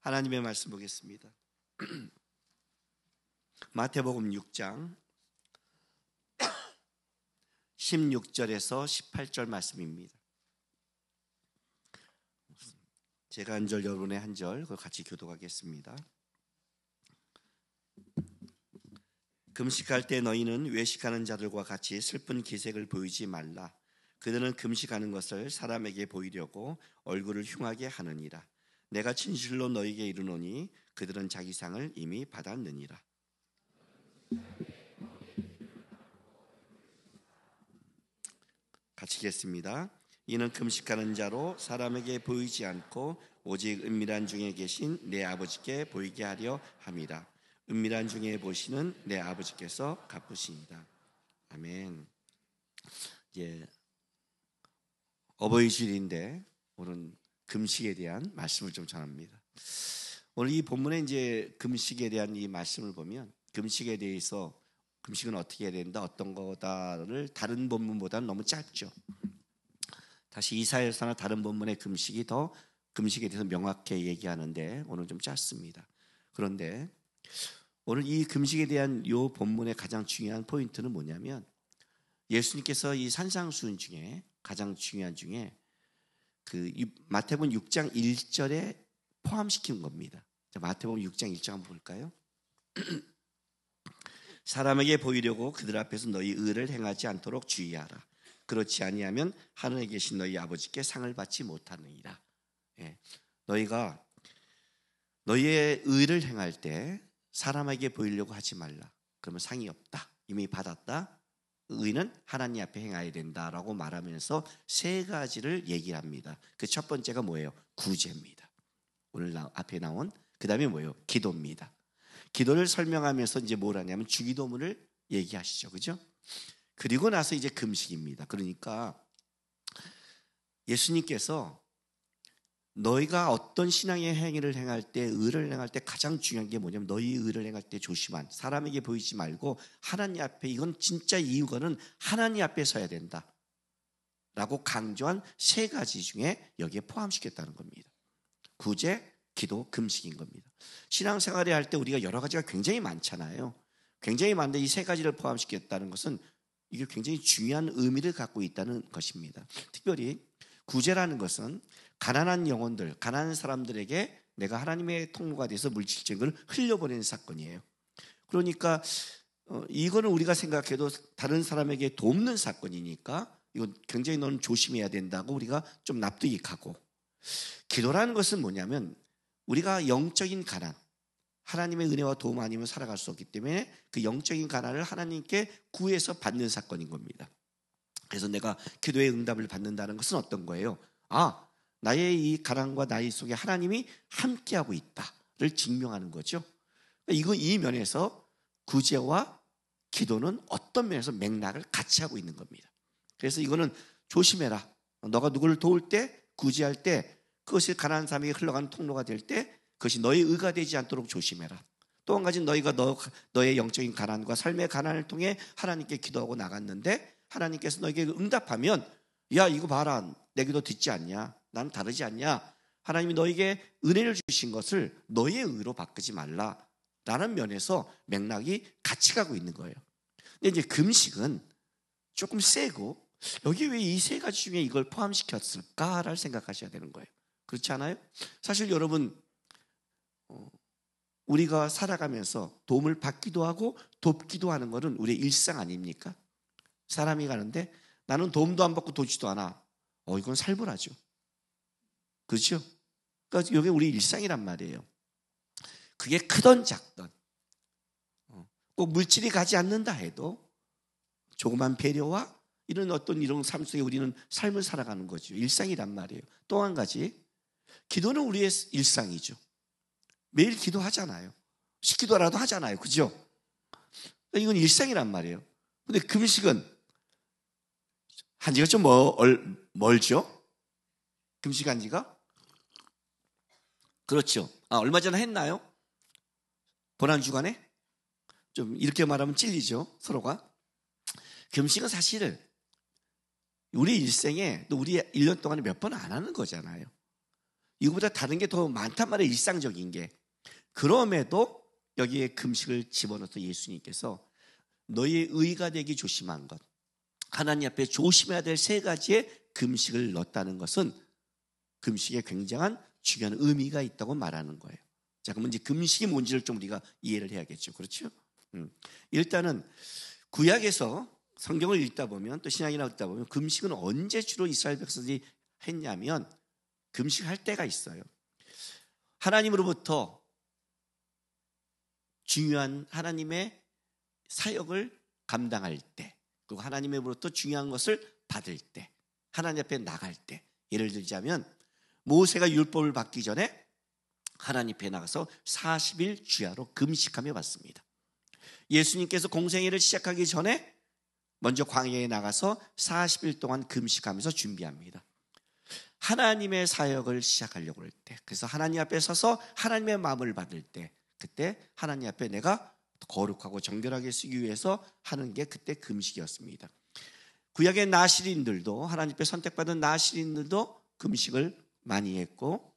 하나님의 말씀 보겠습니다. 마태복음 6장 16절에서 18절 말씀입니다. 제가 한 절, 여러분의 한 절, 그걸 같이 교독하겠습니다. 금식할 때 너희는 외식하는 자들과 같이 슬픈 기색을 보이지 말라. 그들은 금식하는 것을 사람에게 보이려고 얼굴을 흉하게 하느니라. 내가 진실로 너희에게 이르노니 그들은 자기 상을 이미 받았느니라. 같이 읽겠습니다. 이는 금식하는 자로 사람에게 보이지 않고 오직 은밀한 중에 계신 내 아버지께 보이게 하려 함이라. 은밀한 중에 보시는 내 아버지께서 갚으시니라. 아멘. 어버이 주일인데 오늘은 금식에 대한 말씀을 좀 전합니다. 오늘 이 본문에 이제 금식에 대한 이 말씀을 보면 금식에 대해서 금식은 어떻게 해야 된다, 어떤 거다를 다른 본문보다는 너무 짧죠. 다시 이사야서나 다른 본문의 금식이 더 금식에 대해서 명확하게 얘기하는데 오늘 좀 짧습니다. 그런데 오늘 이 금식에 대한 이 본문의 가장 중요한 포인트는 뭐냐면 예수님께서 이 산상수훈 중에 가장 중요한 중에 그 마태복음 6장 1절에 포함시킨 겁니다. 마태복음 6장 1절 한번 볼까요? 사람에게 보이려고 그들 앞에서 너희 의를 행하지 않도록 주의하라. 그렇지 아니하면 하늘에 계신 너희 아버지께 상을 받지 못하느니라. 너희가 너희의 의를 행할 때 사람에게 보이려고 하지 말라. 그러면 상이 없다. 이미 받았다. 의는 하나님 앞에 행해야 된다라고 말하면서 세 가지를 얘기합니다. 그 첫 번째가 뭐예요? 구제입니다. 오늘 앞에 나온 그 다음에 뭐예요? 기도입니다. 기도를 설명하면서 이제 뭘 하냐면 주기도문을 얘기하시죠, 그죠? 그리고 나서 이제 금식입니다. 그러니까 예수님께서 너희가 어떤 신앙의 행위를 행할 때, 의를 행할 때 가장 중요한 게 뭐냐면 너희 의를 행할 때 조심한, 사람에게 보이지 말고 하나님 앞에, 이건 진짜 이유가는 하나님 앞에 서야 된다 라고 강조한 세 가지 중에 여기에 포함시켰다는 겁니다. 구제, 기도, 금식인 겁니다. 신앙생활을 할 때 우리가 여러 가지가 굉장히 많잖아요. 굉장히 많은데 이 세 가지를 포함시켰다는 것은 이게 굉장히 중요한 의미를 갖고 있다는 것입니다. 특별히 구제라는 것은 가난한 영혼들, 가난한 사람들에게 내가 하나님의 통로가 돼서 물질적인 걸 흘려보내는 사건이에요. 그러니까 이거는 우리가 생각해도 다른 사람에게 돕는 사건이니까 이건 굉장히 너는 조심해야 된다고 우리가 좀 납득이 가고, 기도라는 것은 뭐냐면 우리가 영적인 가난, 하나님의 은혜와 도움 아니면 살아갈 수 없기 때문에 그 영적인 가난을 하나님께 구해서 받는 사건인 겁니다. 그래서 내가 기도의 응답을 받는다는 것은 어떤 거예요? 나의 이 가난과 나의 속에 하나님이 함께하고 있다를 증명하는 거죠. 이 면에서 구제와 기도는 어떤 면에서 맥락을 같이 하고 있는 겁니다. 그래서 이거는 조심해라. 너가 누구를 도울 때, 구제할 때 그것이 가난한 사람에게 흘러가는 통로가 될 때 그것이 너의 의가 되지 않도록 조심해라. 또 한 가지, 너희가 너의 영적인 가난과 삶의 가난을 통해 하나님께 기도하고 나갔는데 하나님께서 너에게 응답하면, 야 이거 봐라, 내 기도 듣지 않냐, 난 다르지 않냐, 하나님이 너에게 은혜를 주신 것을 너의 의로 바꾸지 말라라는 면에서 맥락이 같이 가고 있는 거예요. 근데 이제 금식은 조금 세고 여기 왜 이 세 가지 중에 이걸 포함시켰을까를 생각하셔야 되는 거예요. 그렇지 않아요? 사실 여러분, 우리가 살아가면서 도움을 받기도 하고 돕기도 하는 것은 우리의 일상 아닙니까? 사람이 가는데 나는 도움도 안 받고 돕지도 않아. 이건 살벌하죠. 그렇죠? 그러니까 이게 우리 일상이란 말이에요. 그게 크던 작던, 꼭 물질이 가지 않는다 해도 조그만 배려와 이런 삶 속에 우리는 삶을 살아가는 거죠. 일상이란 말이에요. 또 한 가지, 기도는 우리의 일상이죠. 매일 기도하잖아요. 식기도라도 하잖아요. 그죠? 이건 일상이란 말이에요. 근데 금식은 한 지가 좀 멀죠? 금식한 지가? 그렇죠. 얼마 전에 했나요? 고난주간에? 좀 이렇게 말하면 찔리죠, 서로가. 금식은 사실 우리 일생에 또 우리 1년 동안에 몇 번 안 하는 거잖아요. 이거보다 다른 게 더 많단 말이에요. 일상적인 게. 그럼에도 여기에 금식을 집어넣어서 예수님께서 너희의 의가 되기 조심한 것, 하나님 앞에 조심해야 될 세 가지의 금식을 넣었다는 것은 금식에 굉장한 중요한 의미가 있다고 말하는 거예요. 자, 그러면 이제 금식이 뭔지를 좀 우리가 이해를 해야겠죠. 그렇죠? 일단은 구약에서 성경을 읽다 보면 또 신약이나 읽다 보면 금식은 언제 주로 이스라엘 백성들이 했냐면 금식할 때가 있어요. 하나님으로부터 중요한 하나님의 사역을 감당할 때, 그리고 하나님으로부터 중요한 것을 받을 때, 하나님 앞에 나갈 때, 예를 들자면 모세가 율법을 받기 전에 하나님 앞에 나가서 40일 주야로 금식하며 받습니다. 예수님께서 공생애를 시작하기 전에 먼저 광야에 나가서 40일 동안 금식하면서 준비합니다. 하나님의 사역을 시작하려고 할 때, 그래서 하나님 앞에 서서 하나님의 마음을 받을 때, 그때 하나님 앞에 내가 거룩하고 정결하게 쓰기 위해서 하는 게 그때 금식이었습니다. 구약의 나실인들도, 하나님 앞에 선택받은 나실인들도 금식을 많이 했고,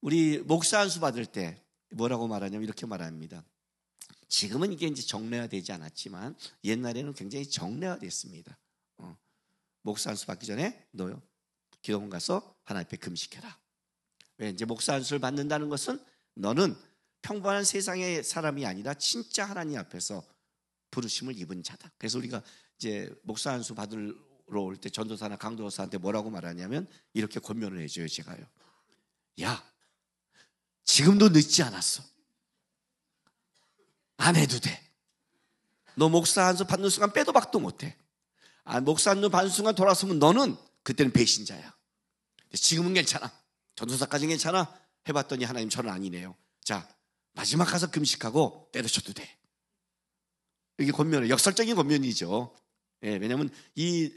우리 목사 안수 받을 때 뭐라고 말하냐면 이렇게 말합니다. 지금은 이게 이제 정례화되지 않았지만 옛날에는 굉장히 정례화됐습니다. 목사 안수 받기 전에 너요 기도원 가서 하나님 앞에 금식해라. 왜? 이제 목사 안수를 받는다는 것은 너는 평범한 세상의 사람이 아니라 진짜 하나님 앞에서 부르심을 입은 자다. 그래서 우리가 이제 목사 안수 받으러 올 때 전도사나 강도사한테 뭐라고 말하냐면 이렇게 권면을 해줘요. 제가요. 야, 지금도 늦지 않았어. 안 해도 돼. 너 목사 안수 받는 순간 빼도 박도 못해. 목사 안수 받는 순간 돌아서면 너는 그때는 배신자야. 지금은 괜찮아. 전도사까지는 괜찮아. 해봤더니 하나님 저는 아니네요. 자, 마지막 가서 금식하고 때려쳐도 돼. 이게 권면은 역설적인 권면이죠. 예, 왜냐하면 이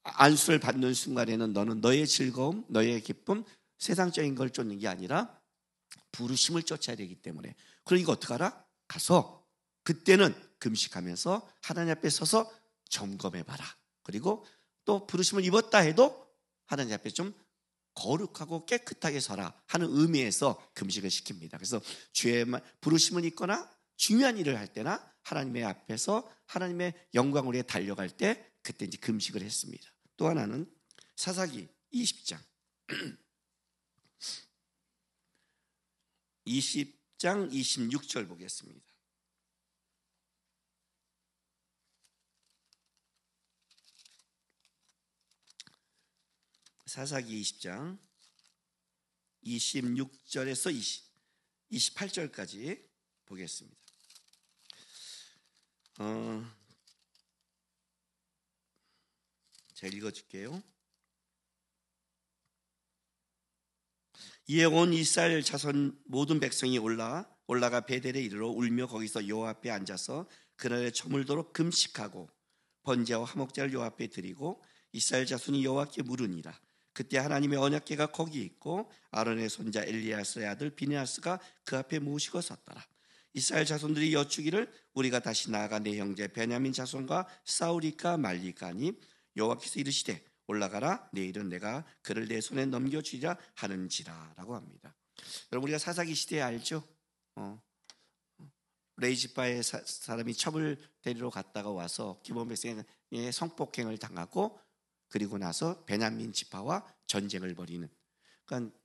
안수를 받는 순간에는 너는 너의 즐거움, 너의 기쁨, 세상적인 걸 쫓는 게 아니라 부르심을 쫓아야 되기 때문에. 그러니까 어떡하라? 가서 그때는 금식하면서 하나님 앞에 서서 점검해봐라. 그리고 또 부르심을 입었다 해도 하나님 앞에 좀 거룩하고 깨끗하게 서라 하는 의미에서 금식을 시킵니다. 그래서 주의 부르심을 입거나 중요한 일을 할 때나 하나님의 앞에서 하나님의 영광을 위해 달려갈 때 그때 이제 금식을 했습니다. 또 하나는 사사기 20장 20장 26절 보겠습니다. 사사기 20장 26절에서 28절까지 보겠습니다. 제가 읽어줄게요. 이에 온 이스라엘 자손 모든 백성이 올라가 베델에 이르러 울며 거기서 여호와 앞에 앉아서 그날에 저물도록 금식하고 번제와 화목제를 여호와 앞에 드리고 이스라엘 자손이 여호와께 물으니라. 그때 하나님의 언약궤가 거기 있고 아론의 손자 엘리야스의 아들 비느하스가 그 앞에 모시고 섰더라. 이스라엘 자손들이 여쭈기를 우리가 다시 나아가 내 형제 베냐민 자손과 싸우리까 말리까 하니 여호와께서 이르시되 올라가라. 내일은 내가 그를 내 손에 넘겨주리라 하는지라 라고 합니다. 여러분 우리가 사사기 시대에 알죠? 레이지바의 사람이 첩을 데리러 갔다가 와서 기브온 백성의 성폭행을 당하고 그리고 나서 베냐민 지파와 전쟁을 벌이는, 그러니까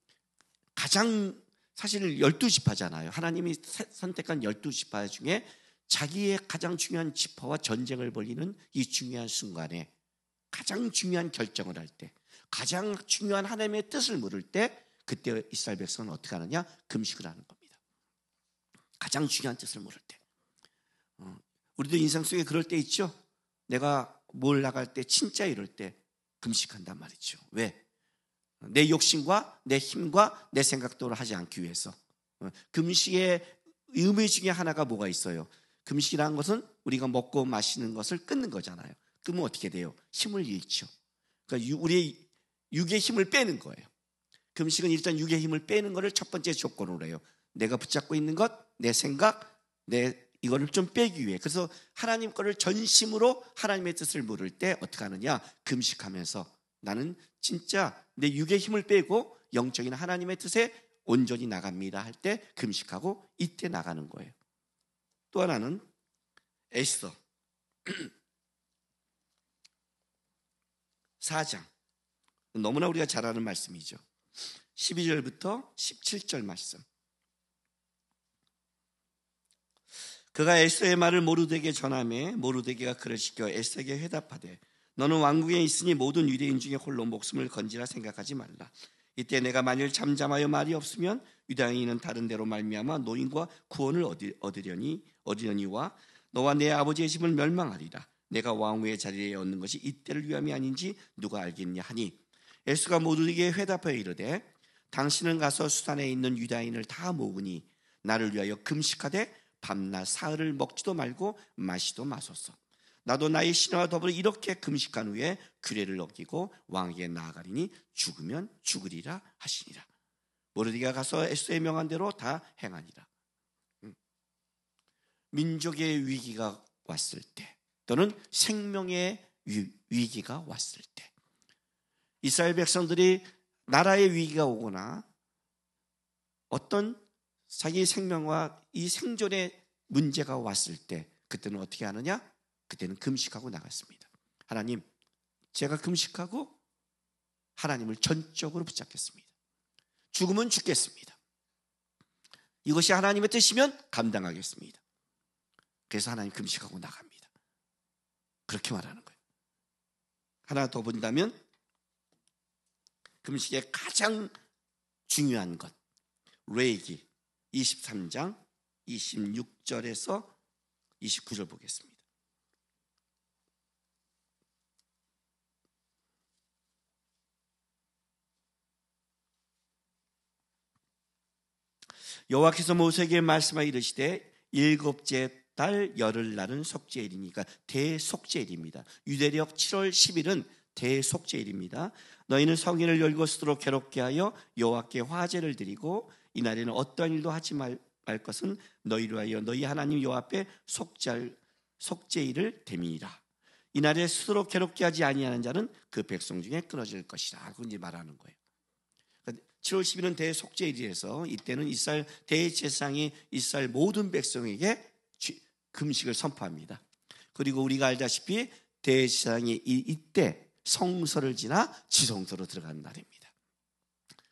가장 사실 12지파잖아요. 하나님이 선택한 12지파 중에 자기의 가장 중요한 지파와 전쟁을 벌이는 이 중요한 순간에 가장 중요한 결정을 할 때, 가장 중요한 하나님의 뜻을 물을 때 그때 이스라엘 백성은 어떻게 하느냐? 금식을 하는 겁니다. 가장 중요한 뜻을 물을 때. 우리도 인생 속에 그럴 때 있죠. 내가 뭘 나갈 때 진짜 이럴 때 금식한단 말이죠. 왜? 내 욕심과 내 힘과 내 생각대로 하지 않기 위해서. 금식의 의미 중에 하나가 뭐가 있어요? 금식이라는 것은 우리가 먹고 마시는 것을 끊는 거잖아요. 그러면 어떻게 돼요? 힘을 잃죠. 그러니까 우리의 육의 힘을 빼는 거예요. 금식은 일단 육의 힘을 빼는 것을 첫 번째 조건으로 해요. 내가 붙잡고 있는 것, 내 생각, 이거를 좀 빼기 위해. 그래서 하나님 거를 전심으로 하나님의 뜻을 물을 때 어떻게 하느냐? 금식하면서 나는 진짜 내 육의 힘을 빼고 영적인 하나님의 뜻에 온전히 나갑니다 할 때 금식하고 이때 나가는 거예요. 또 하나는 에스더 4장, 너무나 우리가 잘 아는 말씀이죠. 12절부터 17절 말씀. 그가 에스더의 말을 모르드에게 전하매 모르드에게가 그를 시켜 에스더에게 회답하되 너는 왕궁에 있으니 모든 유대인 중에 홀로 목숨을 건지라 생각하지 말라. 이때 내가 만일 잠잠하여 말이 없으면 유다인은 다른 데로 말미암아 노인과 구원을 얻으려니와 너와 내 아버지의 집을 멸망하리라. 내가 왕후의 자리에 얻는 것이 이때를 위함이 아닌지 누가 알겠냐 하니 에스더가 모두에게 회답하여 이르되 당신은 가서 수산에 있는 유다인을 다 모으니 나를 위하여 금식하되 밤낮 사흘을 먹지도 말고 마시도 마소서. 나도 나의 신하와 더불어 이렇게 금식한 후에 규례를 어기고 왕에게 나아가리니 죽으면 죽으리라 하시니라. 모르드게가 가서 에스더의 명한 대로 다 행하니라. 민족의 위기가 왔을 때 또는 생명의 위기가 왔을 때 이스라엘 백성들이 나라의 위기가 오거나 어떤 자기 생명과 이 생존의 문제가 왔을 때 그때는 어떻게 하느냐? 그때는 금식하고 나갔습니다. 하나님, 제가 금식하고 하나님을 전적으로 붙잡겠습니다. 죽으면 죽겠습니다. 이것이 하나님의 뜻이면 감당하겠습니다. 그래서 하나님 금식하고 나갑니다. 그렇게 말하는 거예요. 하나 더 본다면 금식의 가장 중요한 것, 레위기 23장 26절에서 29절 보겠습니다. 여호와께서 모세에게 말씀하여 이르시되 일곱째 달 열흘날은 속죄일이니까 대속죄일입니다. 유대력 7월 10일은 대속죄일입니다. 너희는 성인을 열고 스스로 괴롭게 하여 여호와께 화제를 드리고 이날에는 어떠한 일도 하지 말 것은 너희로 하여 너희 하나님 여호와 앞에 속죄일을 됨이니라. 이날에 스스로 괴롭게 하지 아니하는 자는 그 백성 중에 끊어질 것이라. 그건 이제 말하는 거예요. 7월 10일은 대속죄일이라서 이때는 이스라엘 대제사장이 이스라엘 모든 백성에게 금식을 선포합니다. 그리고 우리가 알다시피 대제사장이 이때 성서를 지나 지성소로 들어가는 날입니다.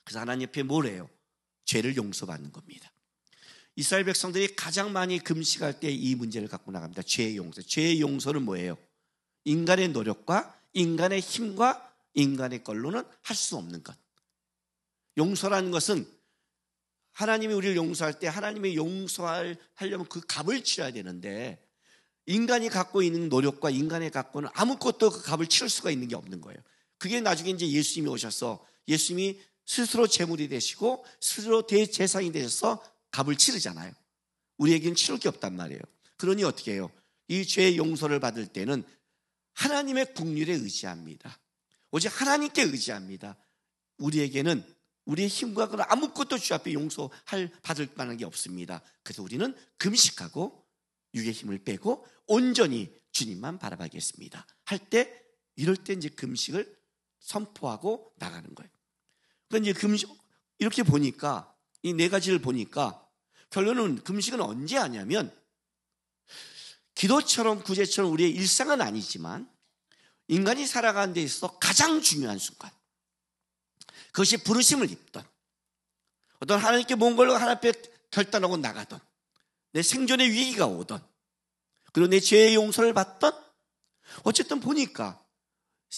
그래서 하나님 앞에 뭘 해요? 죄를 용서받는 겁니다. 이스라엘 백성들이 가장 많이 금식할 때 이 문제를 갖고 나갑니다. 죄의 용서. 죄의 용서는 뭐예요? 인간의 노력과 인간의 힘과 인간의 걸로는 할 수 없는 것. 용서라는 것은 하나님이 우리를 용서할 때 하나님이 용서하려면 그 값을 치러야 되는데 인간이 갖고 있는 노력과 인간이 갖고는 아무것도 그 값을 치를 수가 있는 게 없는 거예요. 그게 나중에 이제 예수님이 오셔서 예수님이 스스로 제물이 되시고 스스로 대제사장이 되셔서 값을 치르잖아요. 우리에게는 치를 게 없단 말이에요. 그러니 어떻게 해요? 이 죄의 용서를 받을 때는 하나님의 국률에 의지합니다. 오직 하나님께 의지합니다. 우리에게는 우리의 힘과 그런 아무것도 주 앞에 받을 만한 게 없습니다. 그래서 우리는 금식하고 육의 힘을 빼고 온전히 주님만 바라보겠습니다. 할 때 이럴 때 이제 금식을 선포하고 나가는 거예요. 그러니까 이제 금식 이렇게 보니까 이 네 가지를 보니까 결론은 금식은 언제 하냐면 기도처럼 구제처럼 우리의 일상은 아니지만 인간이 살아가는 데 있어서 가장 중요한 순간, 그것이 부르심을 입던 어떤 하나님께 뭔 걸로 하나님 앞에 결단하고 나가던 내 생존의 위기가 오던 그리고 내 죄의 용서를 받던 어쨌든 보니까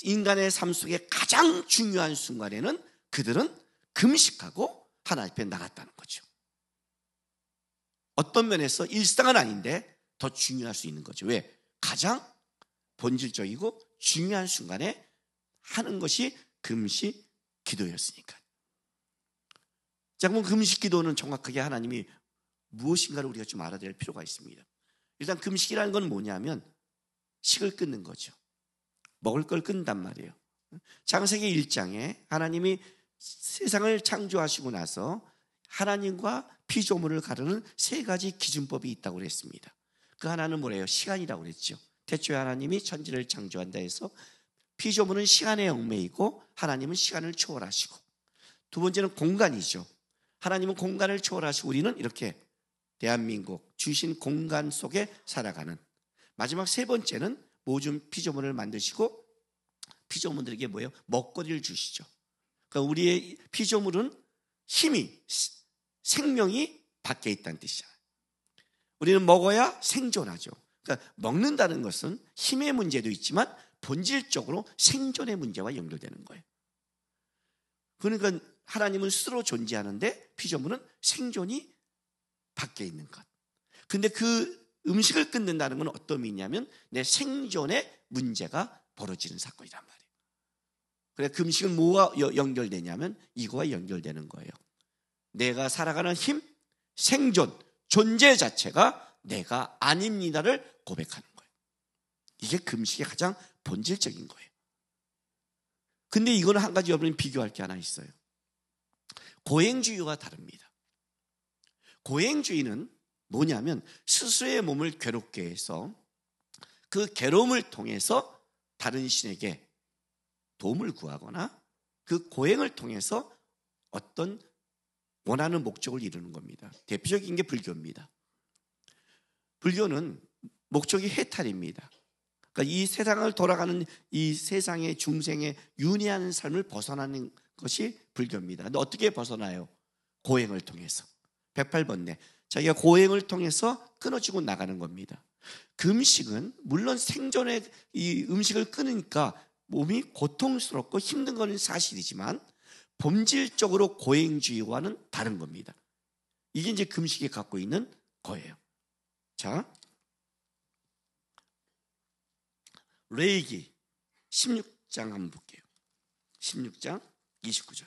인간의 삶 속에 가장 중요한 순간에는 그들은 금식하고 하나님 앞에 나갔다는 거죠. 어떤 면에서 일상은 아닌데 더 중요할 수 있는 거죠. 왜? 가장 본질적이고 중요한 순간에 하는 것이 금식 기도였으니까. 자, 그럼 금식 기도는 정확하게 하나님이 무엇인가를 우리가 좀 알아야 될 필요가 있습니다. 일단 금식이라는 건 뭐냐면 식을 끊는 거죠. 먹을 걸 끊는단 말이에요. 창세기 1장에 하나님이 세상을 창조하시고 나서 하나님과 피조물을 가르는 세 가지 기준법이 있다고 그랬습니다. 그 하나는 뭐래요? 시간이라고 그랬죠. 태초에 하나님이 천지를 창조한다 해서 피조물은 시간의 얽매이고 하나님은 시간을 초월하시고, 두 번째는 공간이죠. 하나님은 공간을 초월하시고 우리는 이렇게 대한민국 주신 공간 속에 살아가는, 마지막 세 번째는 모든 피조물을 만드시고 피조물들에게 뭐예요? 먹거리를 주시죠. 그러니까 우리의 피조물은 힘이, 생명이 밖에 있다는 뜻이잖아요. 우리는 먹어야 생존하죠. 그러니까 먹는다는 것은 힘의 문제도 있지만 본질적으로 생존의 문제와 연결되는 거예요. 그러니까 하나님은 스스로 존재하는데 피조물은 생존이 밖에 있는 것. 근데 그 음식을 끊는다는 건 어떤 의미냐면 내 생존의 문제가 벌어지는 사건이란 말이에요. 그래, 그 음식은 뭐와 연결되냐면 이거와 연결되는 거예요. 내가 살아가는 힘, 생존, 존재 자체가 내가 아닙니다를 고백하는 거예요. 이게 금식의 가장 본질적인 거예요. 근데 이거는 한 가지 여러분이 비교할 게 하나 있어요. 고행주의와 다릅니다. 고행주의는 뭐냐면 스스로의 몸을 괴롭게 해서 그 괴로움을 통해서 다른 신에게 도움을 구하거나 그 고행을 통해서 어떤 원하는 목적을 이루는 겁니다. 대표적인 게 불교입니다. 불교는 목적이 해탈입니다. 그러니까 이 세상을 돌아가는 이 세상의 중생의 윤회하는 삶을 벗어나는 것이 불교입니다. 근데 어떻게 벗어나요? 고행을 통해서. 108번뇌. 자기가 고행을 통해서 끊어지고 나가는 겁니다. 금식은 물론 생존의 이 음식을 끊으니까 몸이 고통스럽고 힘든 것은 사실이지만 본질적으로 고행주의와는 다른 겁니다. 이게 이제 금식이 갖고 있는 거예요. 자, 레위기 16장 한번 볼게요. 16장 29절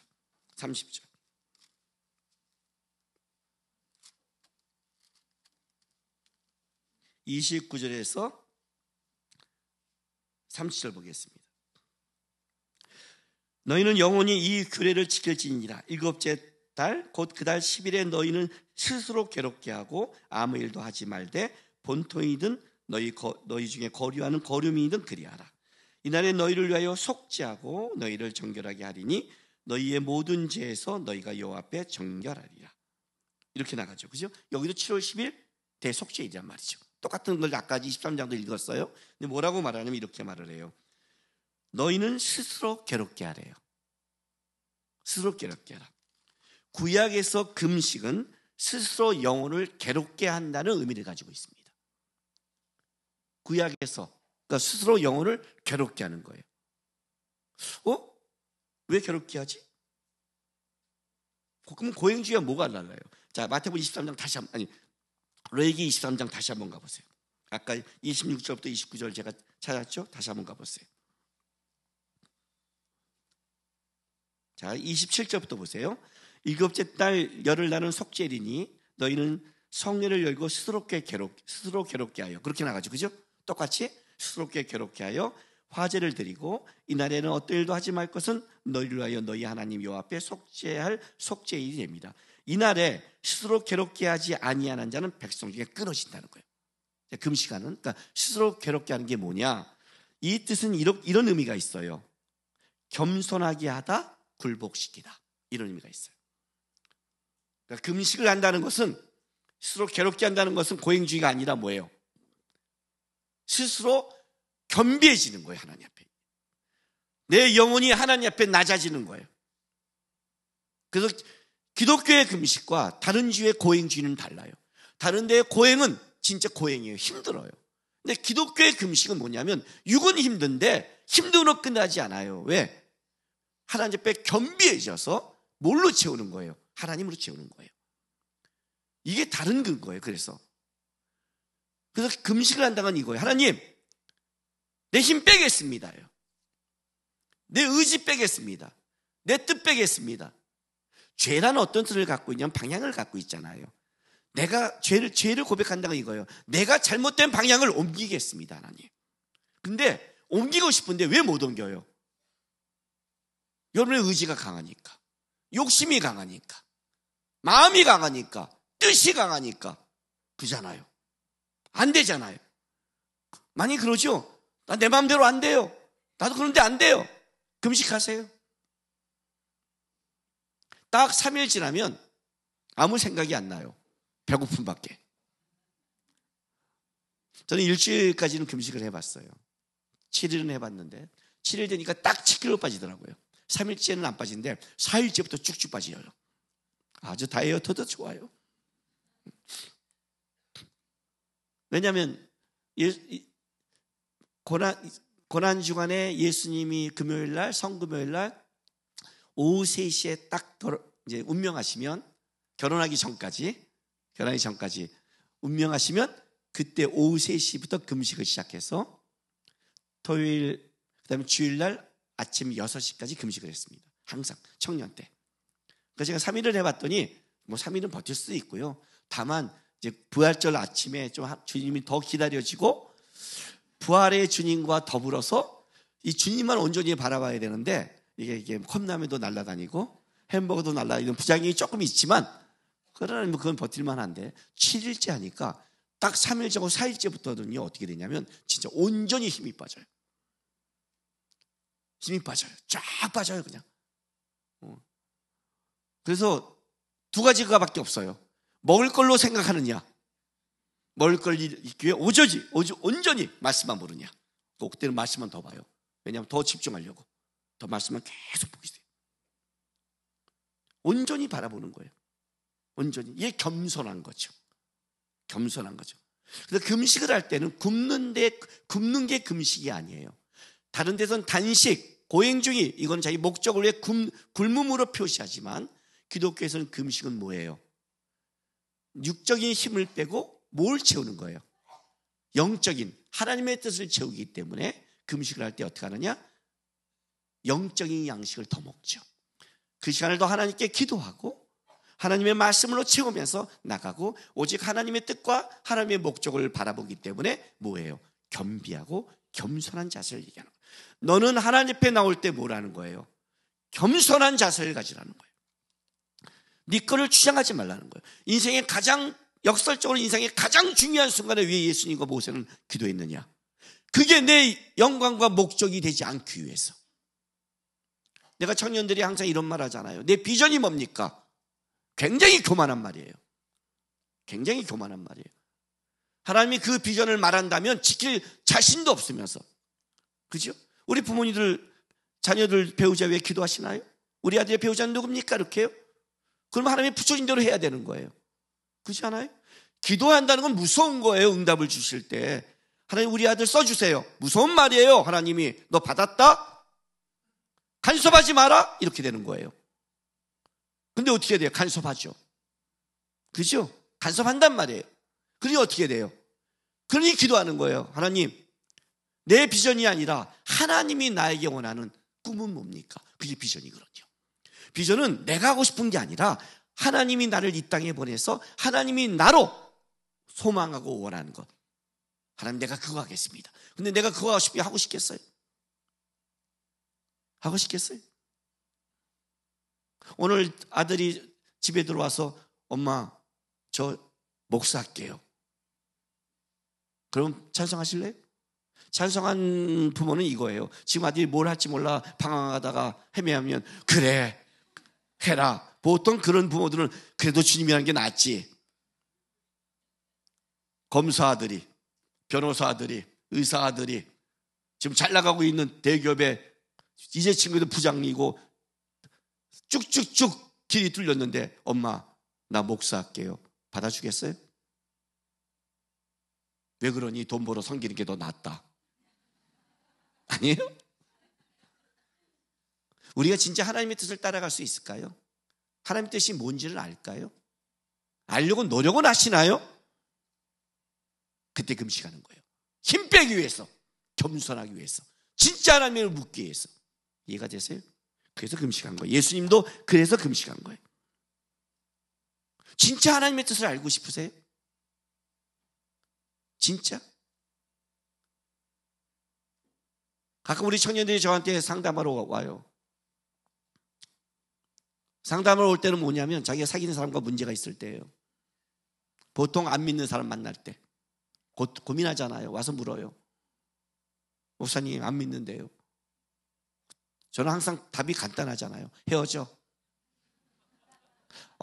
30절. 29절에서 30절 보겠습니다. 너희는 영원히 이 규례를 지킬지니라. 일곱째 달 곧 그 달 10일에 너희는 스스로 괴롭게 하고 아무 일도 하지 말되 본토이든 너희 중에 거류하는 거류민이든 그리하라. 이날에 너희를 위하여 속죄하고 너희를 정결하게 하리니 너희의 모든 죄에서 너희가 여호와 앞에 정결하리라. 이렇게 나가죠. 그죠? 여기도 7월 10일 대속죄일이란 말이죠. 똑같은 걸 아까 23장도 읽었어요. 근데 뭐라고 말하냐면 이렇게 말을 해요. 너희는 스스로 괴롭게 하래요. 스스로 괴롭게 하라. 구약에서 금식은 스스로 영혼을 괴롭게 한다는 의미를 가지고 있습니다. 구약에서 그러니까 스스로 영혼을 괴롭게 하는 거예요. 왜 괴롭게 하지? 그럼 고행주의가 뭐가 달라요? 자, 마태복음 23장 다시 한번, 레위기 23장 다시 한번 가보세요. 아까 26절부터 29절 제가 찾았죠? 다시 한번 가보세요. 자, 27절부터 보세요. 일곱째 달 열흘 나는 속죄일이니 너희는 성례를 열고 스스로 괴롭게 하여, 그렇게 나가죠. 그죠? 똑같이 스스로 괴롭게 하여 화제를 드리고 이날에는 어떤 일도 하지 말 것은 너희를 위하여 너희 하나님 여호와 앞에 속죄할 속죄일이 됩니다. 이날에 스스로 괴롭게 하지 아니하는 자는 백성 중에 끊어진다는 거예요. 금시간은, 그러니까 스스로 괴롭게 하는 게 뭐냐? 이 뜻은 이런 의미가 있어요. 겸손하게 하다, 굴복시키다, 이런 의미가 있어요. 그러니까 금식을 한다는 것은, 스스로 괴롭게 한다는 것은 고행주의가 아니라 뭐예요? 스스로 겸비해지는 거예요. 하나님 앞에 내 영혼이 하나님 앞에 낮아지는 거예요. 그래서 기독교의 금식과 다른 주의 고행주의는 달라요. 다른 데의 고행은 진짜 고행이에요. 힘들어요. 근데 기독교의 금식은 뭐냐면 육은 힘든데 힘듦으로 끝나지 않아요. 왜? 하나님 앞에 겸비해져서 뭘로 채우는 거예요? 하나님으로 채우는 거예요. 이게 다른 근거예요. 그래서 금식을 한다는 건 이거예요. 하나님, 내 힘 빼겠습니다요. 내 의지 빼겠습니다. 내 뜻 빼겠습니다. 죄라는 어떤 뜻을 갖고 있냐면 방향을 갖고 있잖아요. 내가 죄를 고백한다는 이거예요. 내가 잘못된 방향을 옮기겠습니다, 하나님. 근데 옮기고 싶은데 왜 못 옮겨요? 여러분의 의지가 강하니까, 욕심이 강하니까, 마음이 강하니까, 뜻이 강하니까 그잖아요. 안 되잖아요. 많이 그러죠? 나 내 마음대로 안 돼요. 나도 그런데 안 돼요. 금식하세요. 딱 3일 지나면 아무 생각이 안 나요. 배고픔밖에. 저는 일주일까지는 금식을 해봤어요. 7일은 해봤는데 7일 되니까 딱 7kg 빠지더라고요. 3일째는 안 빠지는데 4일째부터 쭉쭉 빠져요. 아주 다이어트도 좋아요. 왜냐하면 고난 주간에 예수님이 금요일날 성금요일날 오후 3시에 딱 이제 운명하시면 결혼하기 전까지 운명하시면 그때 오후 3시부터 금식을 시작해서 토요일 그다음에 주일날 아침 6시까지 금식을 했습니다. 항상 청년 때. 그래서 제가 3일을 해봤더니 뭐 3일은 버틸 수도 있고요. 다만 이제 부활절 아침에 좀 주님이 더 기다려지고 부활의 주님과 더불어서 이 주님만 온전히 바라봐야 되는데 이게 컵라면도 날아다니고 햄버거도 날아다니는 부작용이 조금 있지만 그러나 뭐 그건 버틸만 한데 7일째 하니까 딱 3일째고 4일째부터는요 어떻게 되냐면 진짜 온전히 힘이 빠져요. 힘이 빠져요. 쫙 빠져요 그냥. 그래서 두 가지가 밖에 없어요. 먹을 걸로 생각하느냐, 먹을 걸 있기 위해 온전히 말씀만 보느냐. 그때는 말씀만 더 봐요. 왜냐하면 더 집중하려고. 더 말씀만 계속 보게 돼요. 온전히 바라보는 거예요. 온전히. 이게 겸손한 거죠. 겸손한 거죠. 그래서 금식을 할 때는 굶는 게 금식이 아니에요. 다른 데서는 단식, 고행주의, 이건 자기 목적을 위해 굶음으로 표시하지만 기독교에서는 금식은 뭐예요? 육적인 힘을 빼고 뭘 채우는 거예요? 영적인 하나님의 뜻을 채우기 때문에 금식을 할 때 어떻게 하느냐? 영적인 양식을 더 먹죠. 그 시간을 더 하나님께 기도하고 하나님의 말씀으로 채우면서 나가고 오직 하나님의 뜻과 하나님의 목적을 바라보기 때문에 뭐예요? 겸비하고 겸손한 자세를 얘기하는 거예요. 너는 하나님 앞에 나올 때 뭐라는 거예요? 겸손한 자세를 가지라는 거예요. 네 거를 주장하지 말라는 거예요. 인생의 역설적으로 인생의 가장 중요한 순간에 왜 예수님과 모세는 기도했느냐? 그게 내 영광과 목적이 되지 않기 위해서. 내가 청년들이 항상 이런 말 하잖아요. 내 비전이 뭡니까? 굉장히 교만한 말이에요. 굉장히 교만한 말이에요. 하나님이 그 비전을 말한다면 지킬 자신도 없으면서. 그죠? 우리 부모님들, 자녀들 배우자 왜 기도하시나요? 우리 아들의 배우자는 누굽니까? 이렇게 해요? 그럼 하나님이 붙여진 대로 해야 되는 거예요. 그렇지 않아요? 기도한다는 건 무서운 거예요. 응답을 주실 때. 하나님 우리 아들 써주세요. 무서운 말이에요. 하나님이 너 받았다? 간섭하지 마라? 이렇게 되는 거예요. 근데 어떻게 해야 돼요? 간섭하죠. 그죠? 간섭한단 말이에요. 그러니 어떻게 돼요? 그러니 기도하는 거예요. 하나님, 내 비전이 아니라 하나님이 나에게 원하는 꿈은 뭡니까? 그게 비전이거든요. 비전은 내가 하고 싶은 게 아니라 하나님이 나를 이 땅에 보내서 하나님이 나로 소망하고 원하는 것. 하나님 내가 그거 하겠습니다. 근데 내가 그거 하고 싶겠어요? 하고 싶겠어요? 오늘 아들이 집에 들어와서 엄마 저 목사할게요. 그럼 찬성하실래요? 찬성한 부모는 이거예요. 지금 아들이 뭘 할지 몰라 방황하다가 헤매하면 그래 해라. 보통 그런 부모들은 그래도 주님이라는 게 낫지. 검사 아들이, 변호사 아들이, 의사 아들이 지금 잘 나가고 있는 대기업의 이제 친구들 부장이고 쭉쭉쭉 길이 뚫렸는데 엄마 나 목사할게요. 받아주겠어요? 왜 그러니? 돈 벌어 섬기는 게 더 낫다. 아니에요? 우리가 진짜 하나님의 뜻을 따라갈 수 있을까요? 하나님의 뜻이 뭔지를 알까요? 알려고 노력은 하시나요? 그때 금식하는 거예요. 힘 빼기 위해서, 겸손하기 위해서, 진짜 하나님을 묻기 위해서. 이해가 되세요? 그래서 금식한 거예요. 예수님도 그래서 금식한 거예요. 진짜 하나님의 뜻을 알고 싶으세요? 진짜? 가끔 우리 청년들이 저한테 상담하러 와요. 상담을 올 때는 뭐냐면 자기가 사귀는 사람과 문제가 있을 때예요. 보통 안 믿는 사람 만날 때 고민하잖아요. 와서 물어요. 목사님 안 믿는데요. 저는 항상 답이 간단하잖아요. 헤어져.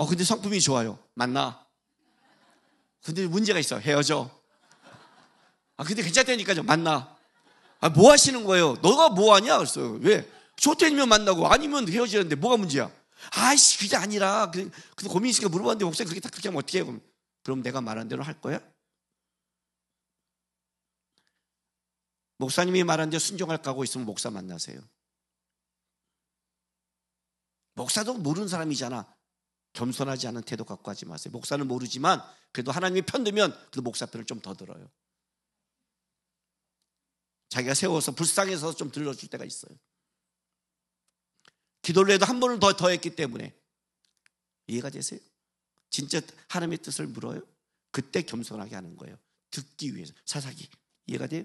근데 성품이 좋아요. 만나. 근데 문제가 있어. 헤어져. 근데 괜찮다니까요. 만나. 뭐 하시는 거예요? 너가 뭐 하냐? 그랬어요. 왜? 좋다면 만나고 아니면 헤어지는데 뭐가 문제야? 아이씨, 그게 아니라. 근데 고민이 있으니까 물어봤는데 목사님 그렇게 하면 어떻게 해요? 그럼 내가 말한 대로 할 거야? 목사님이 말한 대로 순종할 각오 있으면 목사 만나세요. 목사도 모르는 사람이잖아. 겸손하지 않은 태도 갖고 하지 마세요. 목사는 모르지만 그래도 하나님이 편들면 그래도 목사 편을 좀 더 들어요. 자기가 세워서 불쌍해서 좀 들려줄 때가 있어요. 기도를 해도 한 번을 더 했기 때문에. 이해가 되세요? 진짜 하나님의 뜻을 물어요? 그때 겸손하게 하는 거예요. 듣기 위해서. 사사기. 이해가 돼요?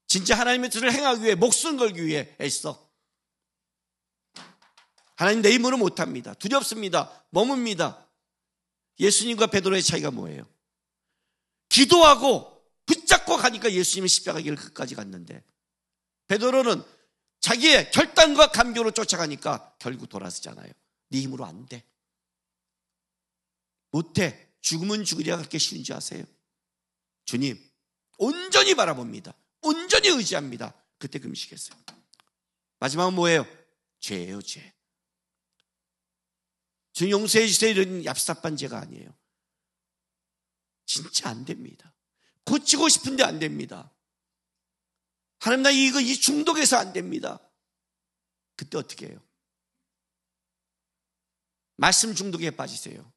진짜 하나님의 뜻을 행하기 위해 목숨 걸기 위해 애써. 하나님 내 힘으로 못합니다. 두렵습니다. 머뭅니다. 예수님과 베드로의 차이가 뭐예요? 기도하고 붙잡고 가니까 예수님이 십자가 길을 끝까지 갔는데, 베드로는 자기의 결단과 감교로 쫓아가니까 결국 돌아서잖아요. 네 힘으로 안 돼. 못해. 죽으면 죽으리라 그렇게 쉬운 줄 아세요? 주님 온전히 바라봅니다. 온전히 의지합니다. 그때 금식했어요. 마지막은 뭐예요? 죄예요, 죄. 주님 용서해 주세요 이런 얍삽한 죄가 아니에요. 진짜 안 됩니다. 고치고 싶은데 안 됩니다. 하나님 나 이 중독에서 안 됩니다. 그때 어떻게 해요? 말씀 중독에 빠지세요.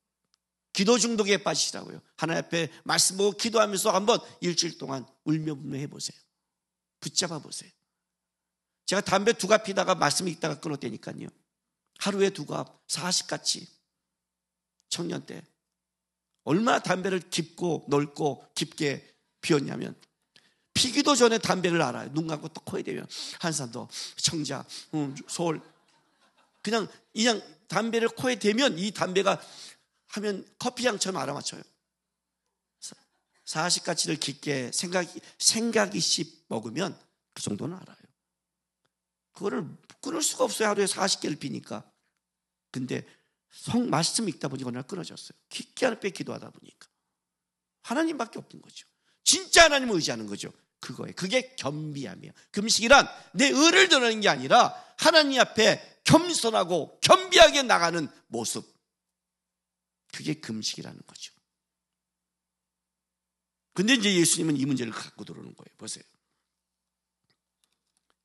기도 중독에 빠지시라고요. 하나님 앞에 말씀 보고 기도하면서 한번 일주일 동안 울며 불며 해보세요. 붙잡아 보세요. 제가 담배 2갑 피다가 말씀 읽다가 끊었다니까요. 하루에 2갑 40같이. 청년 때 얼마나 담배를 깊고 넓고 깊게 피웠냐면, 피기도 전에 담배를 알아요. 눈 감고 또 코에 대면 한산도, 청자, 서울. 그냥 담배를 코에 대면 이 담배가 하면 커피향처럼 알아맞혀요. 40가치를 깊게 생각이씩 먹으면 그 정도는 알아요. 그거를 끊을 수가 없어요. 하루에 40개를 피니까. 근데 말씀 읽다 보니까 오늘 끊어졌어요. 깊게 하나님께 기도하다 보니까. 하나님밖에 없는 거죠. 진짜 하나님을 의지하는 거죠. 그거예요. 그게 겸비함이에요. 금식이란 내 의를 드러내는 게 아니라 하나님 앞에 겸손하고 겸비하게 나가는 모습. 그게 금식이라는 거죠. 근데 이제 예수님은 이 문제를 갖고 들어오는 거예요. 보세요.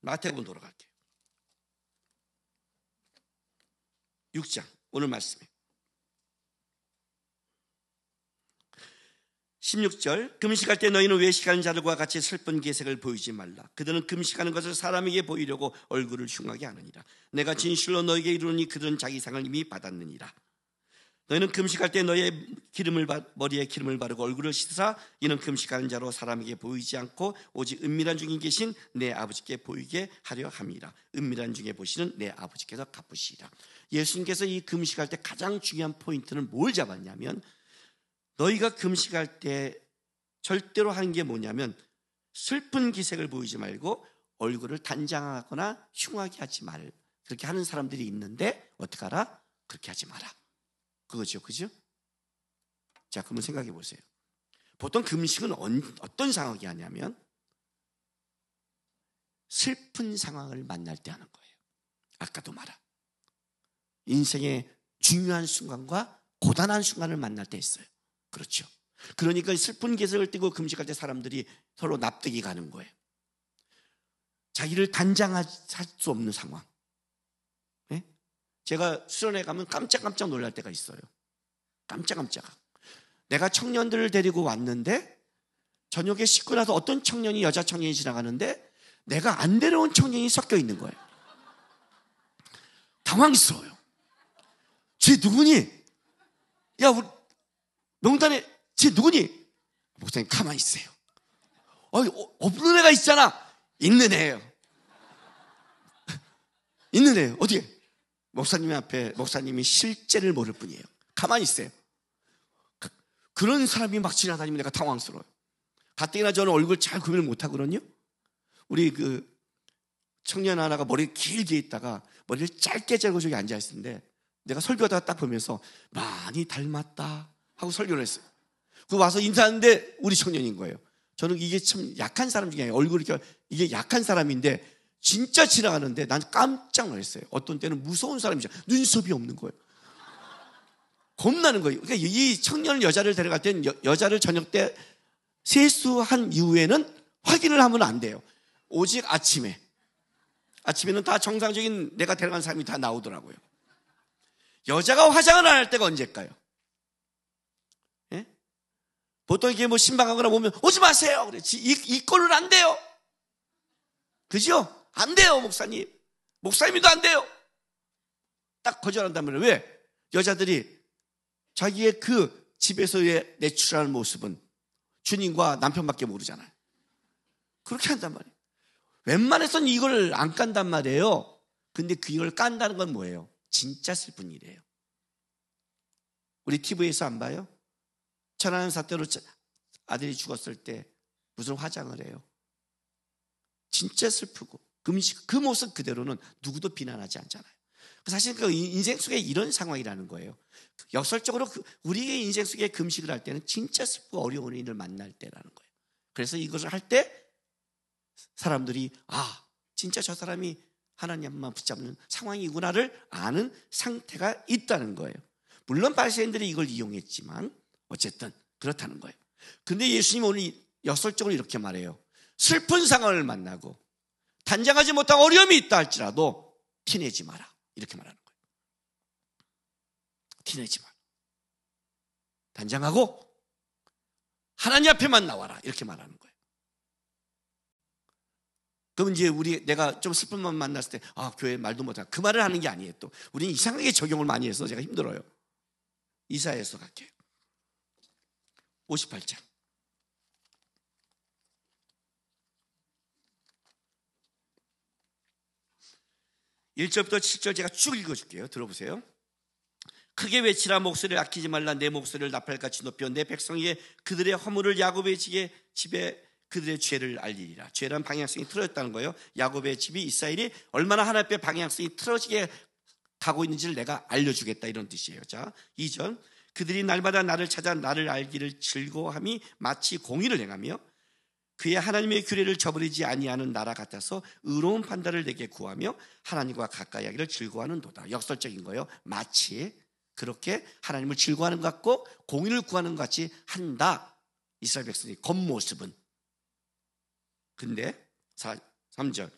마태복음 돌아갈게요. 6장 오늘 말씀에 16절, 금식할 때 너희는 외식하는 자들과 같이 슬픈 기색을 보이지 말라. 그들은 금식하는 것을 사람에게 보이려고 얼굴을 흉하게 하느니라. 내가 진실로 너희에게 이르노니 그들은 자기 상을 이미 받았느니라. 너희는 금식할 때 너희의 머리에 기름을 바르고 얼굴을 씻으라. 이는 금식하는 자로 사람에게 보이지 않고 오직 은밀한 중에 계신 내 아버지께 보이게 하려 함이라. 은밀한 중에 보시는 내 아버지께서 갚으시리라. 예수님께서 이 금식할 때 가장 중요한 포인트는 뭘 잡았냐면, 너희가 금식할 때 절대로 하는 게 뭐냐면 슬픈 기색을 보이지 말고 얼굴을 단장하거나 흉하게 하지 말. 그렇게 하는 사람들이 있는데 어떻게 하라? 그렇게 하지 마라. 그거죠. 그죠? 자, 그러면 생각해 보세요. 보통 금식은 어떤 상황이 하냐면 슬픈 상황을 만날 때 하는 거예요. 아까도 말한 인생의 중요한 순간과 고단한 순간을 만날 때 있어요. 그렇죠. 그러니까 슬픈 기색을 띠고 금식할 때 사람들이 서로 납득이 가는 거예요. 자기를 단장할 수 없는 상황. 네? 제가 수련회 가면 깜짝깜짝 놀랄 때가 있어요. 깜짝깜짝. 내가 청년들을 데리고 왔는데 저녁에 씻고 나서 어떤 청년이, 여자 청년이 지나가는데 내가 안 데려온 청년이 섞여 있는 거예요. 당황스러워요. 쟤 누구니? 야, 우리 명단에 쟤 누구니? 목사님 가만히 있어요. 없는 애가 있잖아. 있는 애예요. 있는 애예요. 어디에? 목사님 앞에 목사님이 실제를 모를 뿐이에요. 가만히 있어요. 그런 사람이 막 지나다니면 내가 당황스러워요. 가뜩이나 저는 얼굴 잘 구별을 못하거든요. 우리 청년 하나가 머리 길게 있다가 머리를 짧게 자르고 저기 앉아있었는데 내가 설교하다가 딱 보면서 많이 닮았다 하고 설교를 했어요. 그 와서 인사하는데 우리 청년인 거예요. 저는 이게 참 약한 사람 중에 얼굴이 이게 약한 사람인데 진짜 지나가는데 난 깜짝 놀랐어요. 어떤 때는 무서운 사람이죠. 눈썹이 없는 거예요. 겁나는 거예요. 그러니까 이 청년 여자를 데려갈 때는 여자를 저녁 때 세수한 이후에는 확인을 하면 안 돼요. 오직 아침에는 다 정상적인 내가 데려간 사람이 다 나오더라고요. 여자가 화장을 안 할 때가 언제일까요? 예? 보통 이게 뭐 신방하거나 보면 오지 마세요. 그래. 이 꼴은 안 돼요. 그죠? 안 돼요, 목사님. 목사님도 안 돼요. 딱 거절한단 말이에요. 왜? 여자들이 자기의 그 집에서의 내추럴한 모습은 주님과 남편밖에 모르잖아요. 그렇게 한단 말이에요. 웬만해서는 이걸 안 깐단 말이에요. 근데 그걸 깐다는 건 뭐예요? 진짜 슬픈 일이에요. 우리 TV에서 안 봐요? 천안함 사태로 아들이 죽었을 때 무슨 화장을 해요? 진짜 슬프고 그 모습 그대로는 누구도 비난하지 않잖아요. 사실 그 인생 속에 이런 상황이라는 거예요. 역설적으로 우리의 인생 속에 금식을 할 때는 진짜 슬프고 어려운 일을 만날 때라는 거예요. 그래서 이것을 할 때 사람들이 진짜 저 사람이 하나님만 붙잡는 상황이구나를 아는 상태가 있다는 거예요. 물론 바리새인들이 이걸 이용했지만 어쨌든 그렇다는 거예요. 근데 예수님 오늘 역설적으로 이렇게 말해요. 슬픈 상황을 만나고 단장하지 못한 어려움이 있다 할지라도 티내지 마라. 이렇게 말하는 거예요. 티내지 마라. 단장하고 하나님 앞에만 나와라. 이렇게 말하는 거예요. 그럼 이제 내가 좀 슬픈 마음 만났을 때 교회 말도 못하고 그 말을 하는 게 아니에요. 또 우리는 이상하게 적용을 많이 해서 제가 힘들어요. 이사야서 갈게요. 58장 1절부터 7절 제가 쭉 읽어줄게요. 들어보세요. 크게 외치라. 목소리를 아끼지 말라. 내 목소리를 나팔같이 높여 내 백성에게 그들의 허물을 야곱의 집에 그들의 죄를 알리리라. 죄란 방향성이 틀어졌다는 거예요. 야곱의 집이 이스라엘이 얼마나 하나님 앞에 방향성이 틀어지게 가고 있는지를 내가 알려주겠다, 이런 뜻이에요. 자, 2절. 그들이 날마다 나를 찾아 나를 알기를 즐거워함이 마치 공의를 행하며 그의 하나님의 규례를 저버리지 아니하는 나라 같아서 의로운 판단을 내게 구하며 하나님과 가까이 하기를 즐거워하는도다. 역설적인 거예요. 마치 그렇게 하나님을 즐거워하는 것 같고 공의를 구하는 것 같이 한다. 이스라엘 백성의 겉모습은. 근데 3절.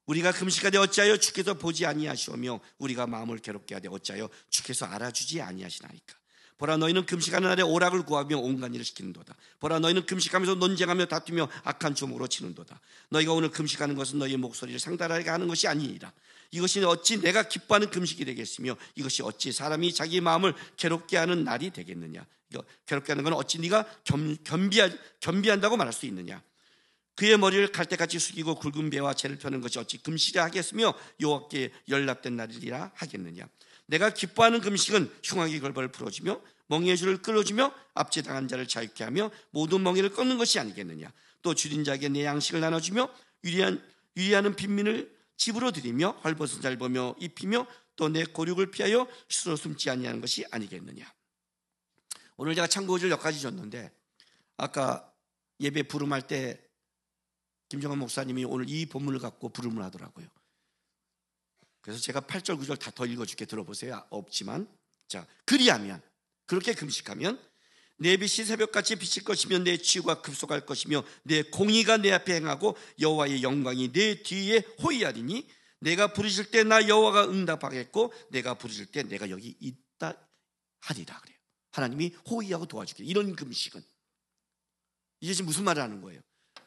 우리가 금식하되 어찌하여 주께서 보지 아니하시오며 우리가 마음을 괴롭게 하되 어찌하여 주께서 알아주지 아니하시나이까. 보라, 너희는 금식하는 날에 오락을 구하며 온갖 일을 시키는도다. 보라, 너희는 금식하면서 논쟁하며 다투며 악한 주먹으로 치는도다. 너희가 오늘 금식하는 것은 너희의 목소리를 상달하게 하는 것이 아니니라. 이것이 어찌 내가 기뻐하는 금식이 되겠으며 이것이 어찌 사람이 자기 마음을 괴롭게 하는 날이 되겠느냐. 이거 괴롭게 하는 건 어찌 네가 겸비한다고 말할 수 있느냐. 그의 머리를 갈대같이 숙이고 굵은 배와 재를 펴는 것이 어찌 금식이라 하겠으며 여호와께 연락된 날이라 하겠느냐. 내가 기뻐하는 금식은 흉악의 걸벌을 풀어주며 멍에의 줄을 끌어주며 압제당한 자를 자유케 하며 모든 멍에를 끊는 것이 아니겠느냐. 또 줄인 자에게 내 양식을 나눠주며 유리하는 빈민을 집으로 들이며 헐벗은 자를 보며 입히며 또 내 고륙을 피하여 스스로 숨지 아니하는 것이 아니겠느냐. 오늘 제가 참고절 몇 가지 줬는데 아까 예배 부름할 때 김정환 목사님이 오늘 이 본문을 갖고 부름을 하더라고요. 그래서 제가 8절 9절 다 더 읽어줄게. 들어보세요. 없지만 자, 그리하면 그렇게 금식하면 내 빛이 새벽같이 비칠 것이며 내 치유가 급속할 것이며 내 공의가 내 앞에 행하고 여호와의 영광이 내 뒤에 호위하리니 내가 부르실 때 나 여호와가 응답하겠고 내가 부르실 때 내가 여기 있다 하리라. 그래요. 하나님이 호위하고 도와주게. 이런 금식은 이게 지금 무슨 말을 하는 거예요?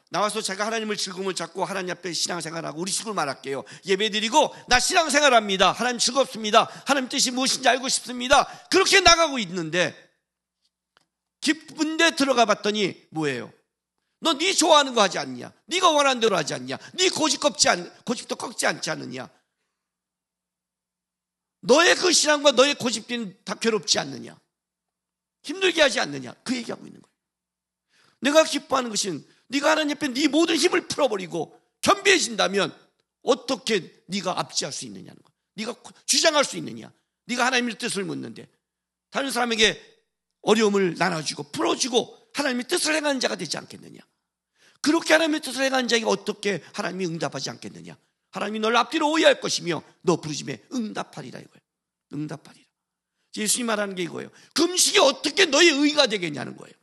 나와서 제가 하나님을 즐거움을 찾고 하나님 앞에 신앙생활하고 우리 식으로 말할게요. 예배드리고 나 신앙생활합니다. 하나님 즐겁습니다. 하나님 뜻이 무엇인지 알고 싶습니다. 그렇게 나가고 있는데 기쁜데 들어가 봤더니 뭐예요? 너 네 좋아하는 거 하지 않냐? 네가 원하는 대로 하지 않냐? 네 고집도 꺾지 않지 않느냐? 너의 그 신앙과 너의 고집은 다 괴롭지 않느냐? 힘들게 하지 않느냐? 그 얘기하고 있는 거예요. 내가 기뻐하는 것은 네가 하나님 앞에 네 모든 힘을 풀어버리고 겸비해진다면 어떻게 네가 압제할 수 있느냐는 거야. 네가 주장할 수 있느냐. 네가 하나님의 뜻을 묻는데 다른 사람에게 어려움을 나눠주고 풀어주고 하나님의 뜻을 행하는 자가 되지 않겠느냐. 그렇게 하나님의 뜻을 행하는 자에게 어떻게 하나님이 응답하지 않겠느냐. 하나님이 너를 앞뒤로 오해할 것이며 너 부르심에 응답하리라 이거예요. 응답하리라. 예수님이 말하는 게 이거예요. 금식이 어떻게 너의 의가 되겠냐는 거예요.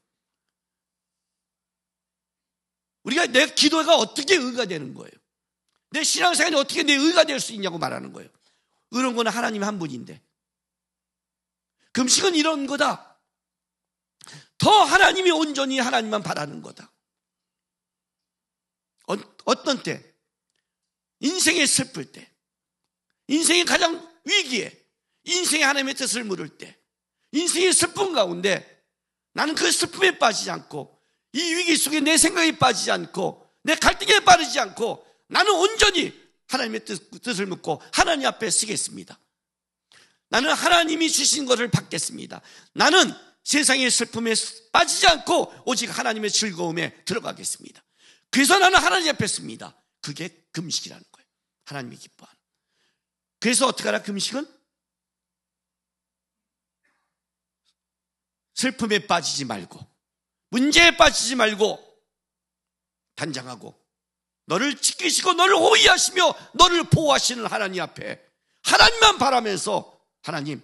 우리가 내 기도가 어떻게 의가 되는 거예요. 내 신앙생활이 어떻게 내 의가 될 수 있냐고 말하는 거예요. 이런 거는 하나님 한 분인데 금식은 이런 거다. 더 하나님이 온전히 하나님만 바라는 거다. 어떤 때? 인생에 슬플 때, 인생의 가장 위기에, 인생의 하나님의 뜻을 물을 때, 인생의 슬픔 가운데 나는 그 슬픔에 빠지지 않고 이 위기 속에 내 생각에 빠지지 않고 내 갈등에 빠지지 않고 나는 온전히 하나님의 뜻을 묻고 하나님 앞에 서겠습니다. 나는 하나님이 주신 것을 받겠습니다. 나는 세상의 슬픔에 빠지지 않고 오직 하나님의 즐거움에 들어가겠습니다. 그래서 나는 하나님 앞에 섭니다. 그게 금식이라는 거예요. 하나님이 기뻐하는. 그래서 어떻게 하라? 금식은 슬픔에 빠지지 말고 문제에 빠지지 말고 단장하고 너를 지키시고 너를 호위하시며 너를 보호하시는 하나님 앞에 하나님만 바라면서 하나님,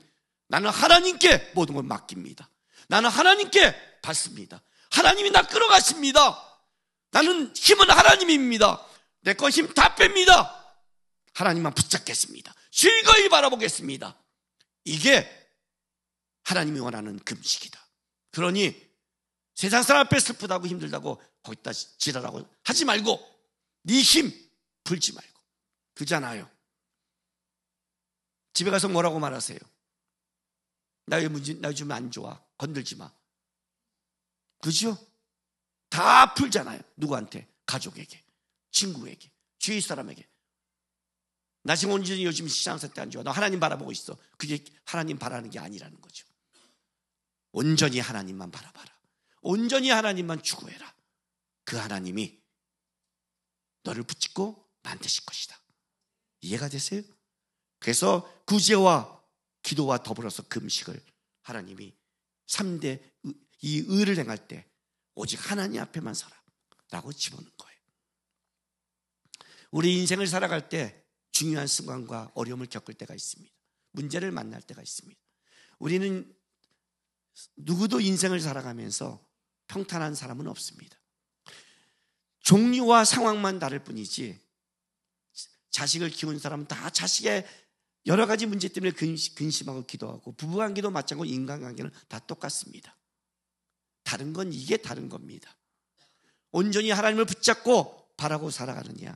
나는 하나님께 모든 걸 맡깁니다. 나는 하나님께 받습니다. 하나님이 나 끌어가십니다. 나는 힘은 하나님입니다. 내 거 힘 다 뺍니다. 하나님만 붙잡겠습니다. 즐거이 바라보겠습니다. 이게 하나님이 원하는 금식이다. 그러니 세상 사람 앞에 슬프다고 힘들다고 거기다 지랄하고 하지 말고 네 힘 불지 말고. 그잖아요. 집에 가서 뭐라고 말하세요? 나 요즘 안 좋아. 건들지 마. 그죠? 다 풀잖아요. 누구한테? 가족에게, 친구에게, 주위 사람에게. 나 지금 온전히 요즘 신앙생활 안 좋아. 너 하나님 바라보고 있어. 그게 하나님 바라는 게 아니라는 거죠. 온전히 하나님만 바라봐라. 온전히 하나님만 추구해라. 그 하나님이 너를 붙잡고 만드실 것이다. 이해가 되세요? 그래서 구제와 기도와 더불어서 금식을 하나님이 3대 이 의를 행할 때 오직 하나님 앞에만 서라 라고 집어넣은 거예요. 우리 인생을 살아갈 때 중요한 순간과 어려움을 겪을 때가 있습니다. 문제를 만날 때가 있습니다. 우리는 누구도 인생을 살아가면서 평탄한 사람은 없습니다. 종류와 상황만 다를 뿐이지 자식을 키운 사람은 다 자식의 여러 가지 문제 때문에 근심하고 기도하고 부부관계도 마찬가지고 인간관계는 다 똑같습니다. 다른 건 이게 다른 겁니다. 온전히 하나님을 붙잡고 바라고 살아가느냐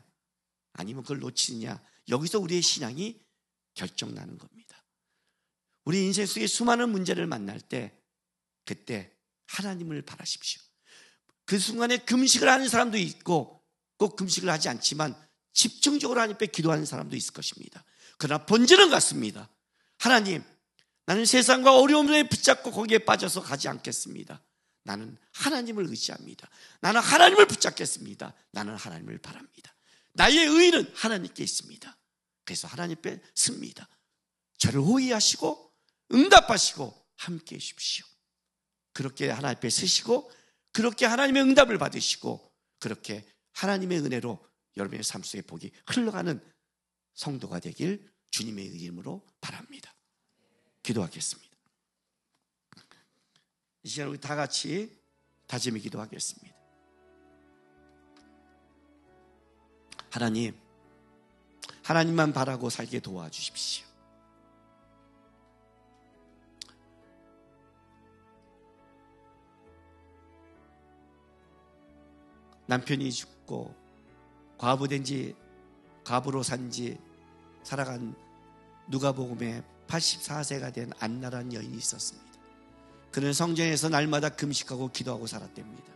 아니면 그걸 놓치느냐 여기서 우리의 신앙이 결정나는 겁니다. 우리 인생 속에 수많은 문제를 만날 때 그때 하나님을 바라십시오. 그 순간에 금식을 하는 사람도 있고 꼭 금식을 하지 않지만 집중적으로 하나님 앞에 기도하는 사람도 있을 것입니다. 그러나 본질은 같습니다. 하나님, 나는 세상과 어려움에 붙잡고 거기에 빠져서 가지 않겠습니다. 나는 하나님을 의지합니다. 나는 하나님을 붙잡겠습니다. 나는 하나님을 바랍니다. 나의 의는 하나님께 있습니다. 그래서 하나님 앞에 섭니다. 저를 호위하시고 응답하시고 함께해 주십시오. 그렇게 하나님 앞에 서시고 그렇게 하나님의 응답을 받으시고 그렇게 하나님의 은혜로 여러분의 삶 속에 복이 흘러가는 성도가 되길 주님의 이름으로 바랍니다. 기도하겠습니다. 이 시간 우리 다 같이 다짐히 기도하겠습니다. 하나님, 하나님만 바라고 살게 도와주십시오. 남편이 죽고 과부로 산지 살아간 누가복음에 84세가 된 안나라는 여인이 있었습니다. 그는 성전에서 날마다 금식하고 기도하고 살았답니다.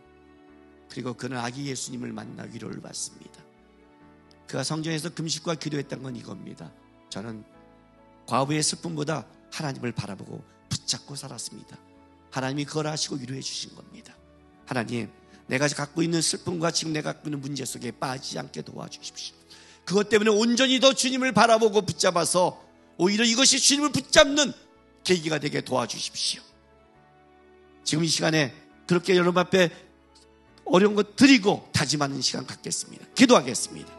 그리고 그는 아기 예수님을 만나 위로를 받습니다. 그가 성전에서 금식과 기도했던 건 이겁니다. 저는 과부의 슬픔보다 하나님을 바라보고 붙잡고 살았습니다. 하나님이 그걸 하시고 위로해 주신 겁니다. 하나님, 내가 갖고 있는 슬픔과 지금 내가 갖고 있는 문제 속에 빠지지 않게 도와주십시오. 그것 때문에 온전히 더 주님을 바라보고 붙잡아서 오히려 이것이 주님을 붙잡는 계기가 되게 도와주십시오. 지금 이 시간에 그렇게 여러분 앞에 어려운 것 드리고 다짐하는 시간 갖겠습니다. 기도하겠습니다.